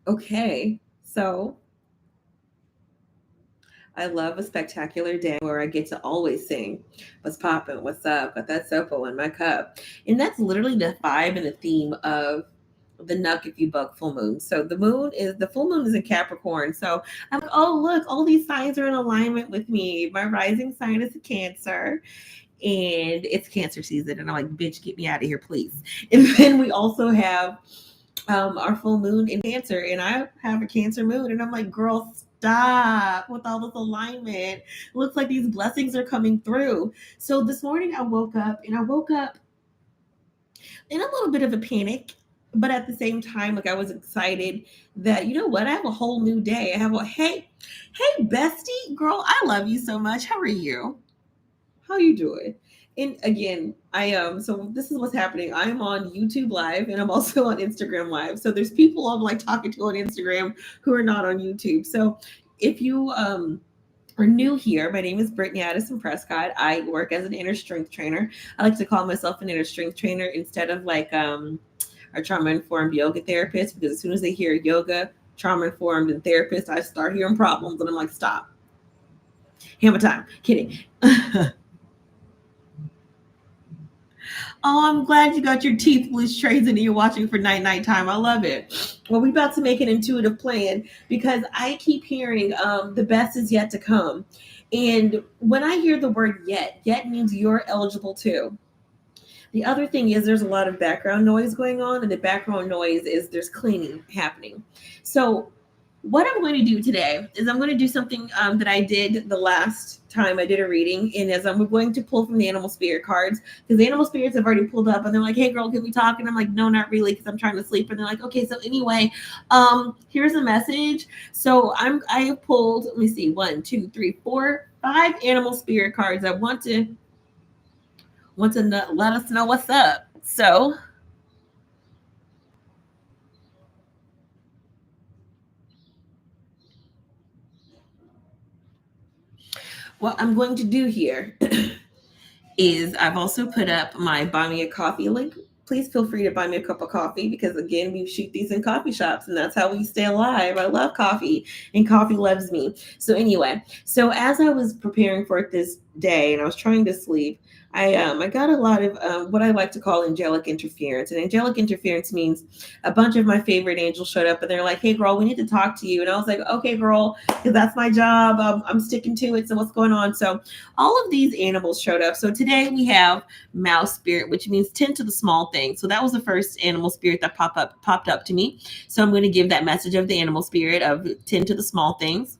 Okay, so I love a spectacular day where I get to always sing, "What's poppin'? What's up? Got that sopo in my cup." And that's literally the vibe and the theme of the Nuck If You Buck full moon. So the full moon is in Capricorn. So I'm like, oh look, all these signs are in alignment with me. My rising sign is a Cancer, and it's Cancer season. And I'm like, bitch, get me out of here, please. And then we also have our full moon in Cancer, and I have a Cancer moon, and I'm like, girl, stop with all this alignment. It looks like these blessings are coming through. So this morning I woke up in a little bit of a panic, but at the same time, like I was excited that you know what, I have a whole new day. I have a hey bestie, girl, I love you so much. How are you? How you doing? And again, I so this is what's happening. I'm on YouTube Live and I'm also on Instagram Live. So there's people I'm like talking to on Instagram who are not on YouTube. So if you are new here, my name is Brittany Addison-Prescott. I work as an inner strength trainer. I like to call myself an inner strength trainer instead of like a trauma informed yoga therapist, because as soon as they hear yoga, trauma informed, and therapist, I start hearing problems and I'm like, stop. Hammer time. Kidding. Oh, I'm glad you got your teeth loose trays and you're watching for night time. I love it. Well, we about to make an intuitive plan because I keep hearing the best is yet to come. And when I hear the word yet means you're eligible too. The other thing is there's a lot of background noise going on, and the background noise is there's cleaning happening. So what I'm going to do today is I'm going to do something that I did the last time I did a reading, and as I'm going to pull from the animal spirit cards, because the animal spirits have already pulled up, and they're like, "Hey, girl, can we talk?" And I'm like, "No, not really, because I'm trying to sleep." And they're like, "Okay, so anyway, here's a message." So I have pulled. Let me see, 1, 2, 3, 4, 5 animal spirit cards. I want to let us know what's up. So what I'm going to do here is I've also put up my buy me a coffee link. Please feel free to buy me a cup of coffee because again, we shoot these in coffee shops and that's how we stay alive. I love coffee and coffee loves me. So anyway, so as I was preparing for this day and I was trying to sleep, I got a lot of what I like to call angelic interference. And angelic interference means a bunch of my favorite angels showed up and they're like, "Hey girl, we need to talk to you." And I was like, "Okay girl, because that's my job. I'm sticking to it. So what's going on?" So all of these animals showed up. So today we have mouse spirit, which means tend to the small things. So that was the first animal spirit that popped up to me. So I'm going to give that message of the animal spirit of tend to the small things.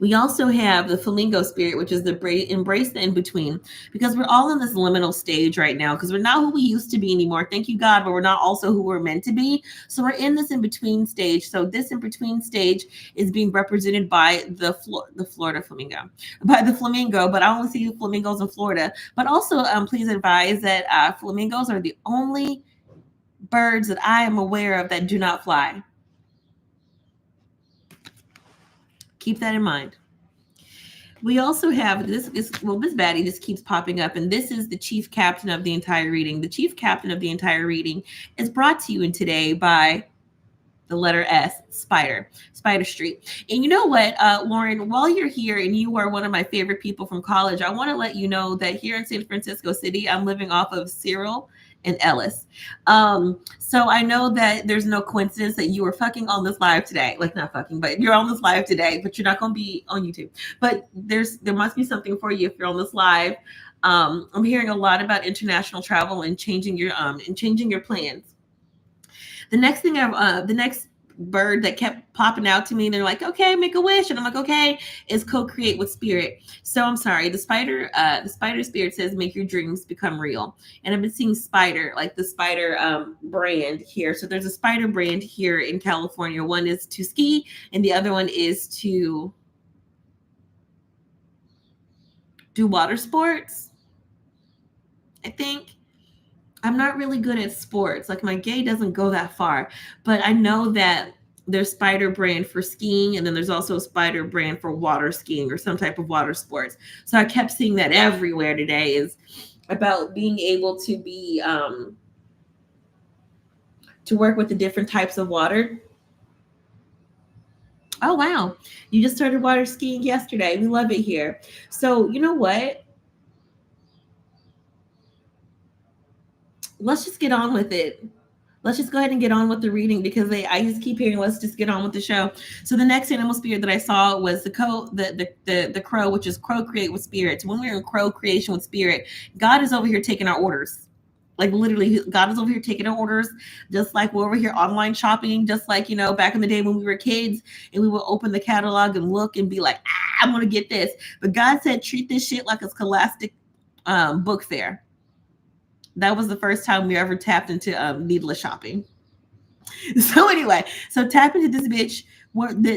We also have the flamingo spirit, which is the embrace the in between, because we're all in this liminal stage right now. Because we're not who we used to be anymore. Thank you, God, but we're not also who we're meant to be. So we're in this in between stage. So this in between stage is being represented by the Florida flamingo, by the flamingo. But I only see flamingos in Florida. But also, please advise that flamingos are the only birds that I am aware of that do not fly. Keep that in mind. We also have this baddie just keeps popping up, and this is the chief captain of the entire reading. The chief captain of the entire reading is brought to you in today by the letter S, Spider Street. And you know what, Lauren, while you're here and you are one of my favorite people from college, I want to let you know that here in San Francisco City, I'm living off of Cyril and Ellis. So I know that there's no coincidence that you were fucking on this live today. Like not fucking, but you're on this live today, but you're not going to be on YouTube. But there must be something for you if you're on this live. I'm hearing a lot about international travel and changing your plans. The next bird that kept popping out to me, and they're like, "Okay, make a wish," and I'm like, "Okay," is co-create with spirit. So I'm sorry, the spider spirit says, "Make your dreams become real." And I've been seeing spider, like the spider brand here. So there's a spider brand here in California. One is to ski, and the other one is to do water sports, I think. I'm not really good at sports. Like my gay doesn't go that far, but I know that there's spider brand for skiing, and then there's also a spider brand for water skiing or some type of water sports. So I kept seeing that everywhere today is about being able to be to work with the different types of water. Oh, wow. You just started water skiing yesterday. We love it here. So, you know what? Let's just get on with it. Let's just go ahead and get on with the reading because I just keep hearing let's just get on with the show. So the next animal spirit that I saw was the crow, which is crow create with spirits. When we're in crow creation with spirit, God is over here taking our orders. Like literally, God is over here taking our orders, just like we're over here online shopping, just like, back in the day when we were kids and we would open the catalog and look and be like, I'm going to get this. But God said, treat this shit like a scholastic book fair. That was the first time we ever tapped into needless shopping. So anyway, so tap into this bitch.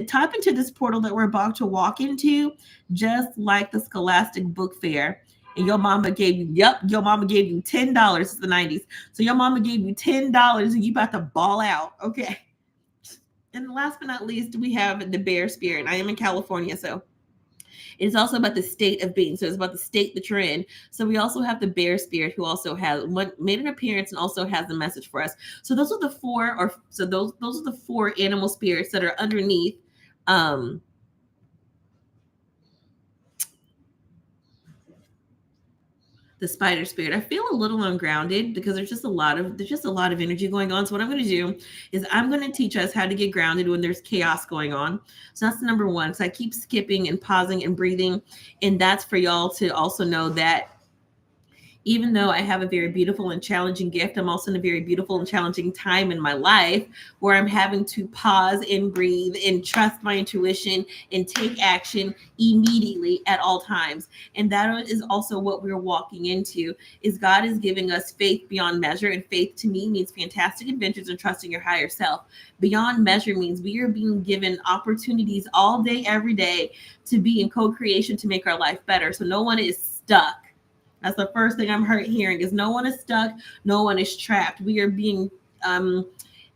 Tap into this portal that we're about to walk into, just like the Scholastic Book Fair. And your mama gave you, your mama gave you $10. It's the 90s. So your mama gave you $10 and you about to ball out. Okay. And last but not least, we have the bear spirit. I am in California, so it's also about the state of being. So it's about the state that you're in. So we also have the bear spirit who also has made an appearance and also has a message for us. So those are the those are the four animal spirits that are underneath the spider spirit. I feel a little ungrounded because there's just a lot of energy going on. So what I'm going to do is I'm going to teach us how to get grounded when there's chaos going on. So that's number one. So I keep skipping and pausing and breathing, and that's for y'all to also know that even though I have a very beautiful and challenging gift, I'm also in a very beautiful and challenging time in my life where I'm having to pause and breathe and trust my intuition and take action immediately at all times. And that is also what we're walking into, is God is giving us faith beyond measure. And faith to me means fantastic adventures and trusting your higher self. Beyond measure means we are being given opportunities all day, every day to be in co-creation to make our life better. So no one is stuck. That's the first thing I'm hearing is no one is stuck. No one is trapped. We are being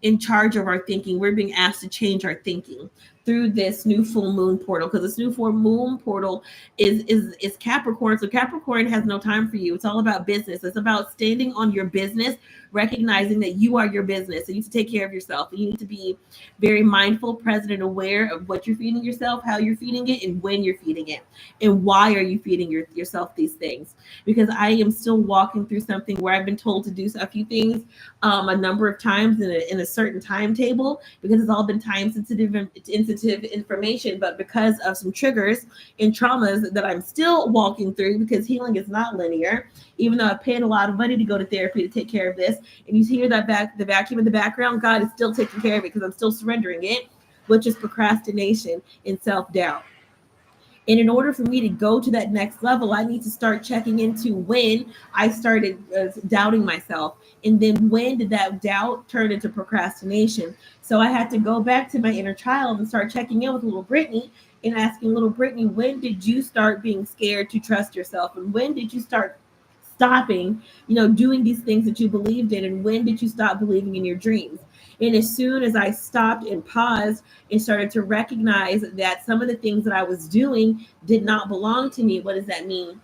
in charge of our thinking. We're being asked to change our thinking through this new full moon portal, because this new full moon portal is Capricorn. So Capricorn has no time for you. It's all about business. It's about standing on your business, recognizing that you are your business. And you need to take care of yourself. And you need to be very mindful, present, and aware of what you're feeding yourself, how you're feeding it, and when you're feeding it, and why are you feeding yourself these things. Because I am still walking through something where I've been told to do a few things a number of times in a certain timetable, because it's all been time sensitive information. But because of some triggers and traumas that I'm still walking through, because healing is not linear, even though I paid a lot of money to go to therapy to take care of this, and you hear the vacuum in the background, God is still taking care of it because I'm still surrendering it, which is procrastination and self-doubt. And in order for me to go to that next level, I need to start checking into when I started doubting myself. And then when did that doubt turn into procrastination? So I had to go back to my inner child and start checking in with little Brittany and asking little Brittany, when did you start being scared to trust yourself? And when did you start stopping, doing these things that you believed in? And when did you stop believing in your dreams? And as soon as I stopped and paused and started to recognize that some of the things that I was doing did not belong to me, what does that mean?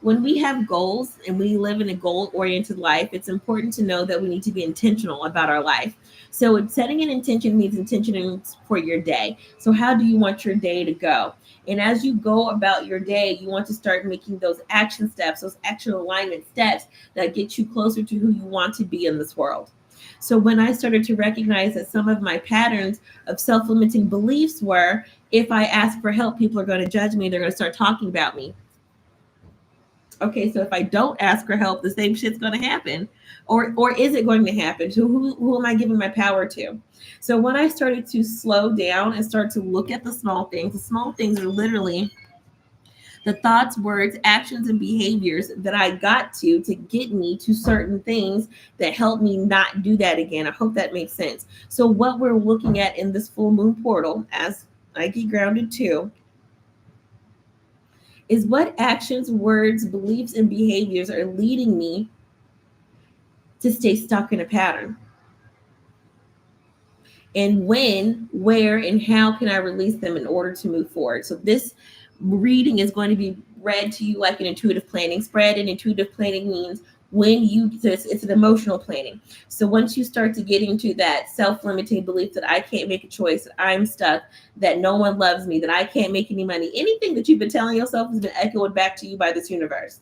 When we have goals and we live in a goal-oriented life, it's important to know that we need to be intentional about our life. So setting an intention means intention for your day. So how do you want your day to go? And as you go about your day, you want to start making those action steps, those action alignment steps that get you closer to who you want to be in this world. So when I started to recognize that some of my patterns of self-limiting beliefs were, if I ask for help, people are going to judge me. They're going to start talking about me. Okay, so if I don't ask for help, the same shit's going to happen. Or is it going to happen? So who am I giving my power to? So when I started to slow down and start to look at the small things are literally the thoughts, words, actions, and behaviors that I got to get me to certain things that help me not do that again. I hope that makes sense. So what we're looking at in this full moon portal, as I get grounded too, is what actions, words, beliefs, and behaviors are leading me to stay stuck in a pattern. And when, where, and how can I release them in order to move forward? So this reading is going to be read to you like an intuitive planning spread. And intuitive planning means When you, it's an emotional planning. So once you start to get into that self-limiting belief that I can't make a choice, that I'm stuck, that no one loves me, that I can't make any money, anything that you've been telling yourself has been echoed back to you by this universe.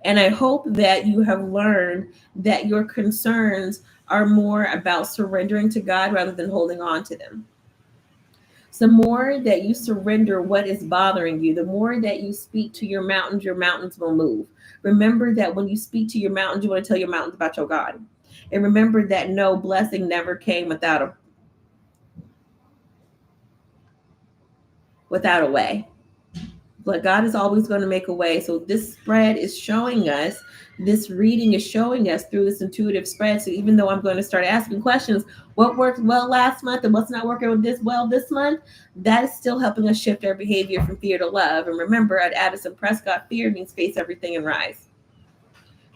And I hope that you have learned that your concerns are more about surrendering to God rather than holding on to them. So the more that you surrender what is bothering you, the more that you speak to your mountains will move. Remember that when you speak to your mountains, you want to tell your mountains about your God. And remember that no blessing never came without a way. But God is always going to make a way. So this spread is showing us, this reading is showing us through this intuitive spread. So even though I'm going to start asking questions, what worked well last month and what's not working with this well this month, that is still helping us shift our behavior from fear to love. And remember, at Addison-Prescott, fear means face everything and rise.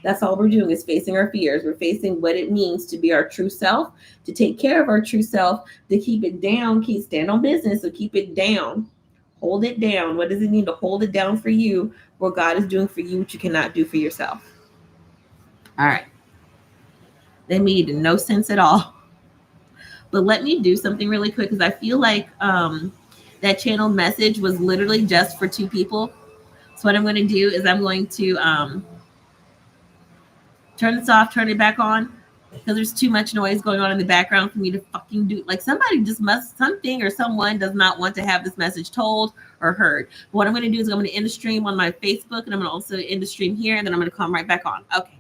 That's all we're doing, is facing our fears. We're facing what it means to be our true self, to take care of our true self, to keep it down, stand on business, so keep it down. Hold it down. What does it mean to hold it down for you? What God is doing for you, what you cannot do for yourself. All right. That made no sense at all. But let me do something really quick, because I feel like that channeled message was literally just for 2 people. So what I'm going to do is I'm going to turn this off, turn it back on, because there's too much noise going on in the background for me to fucking do. Like, somebody just something or someone does not want to have this message told or heard. But what I'm going to do is I'm going to end the stream on my Facebook, and I'm going to also end the stream here, and then I'm going to come right back on. Okay.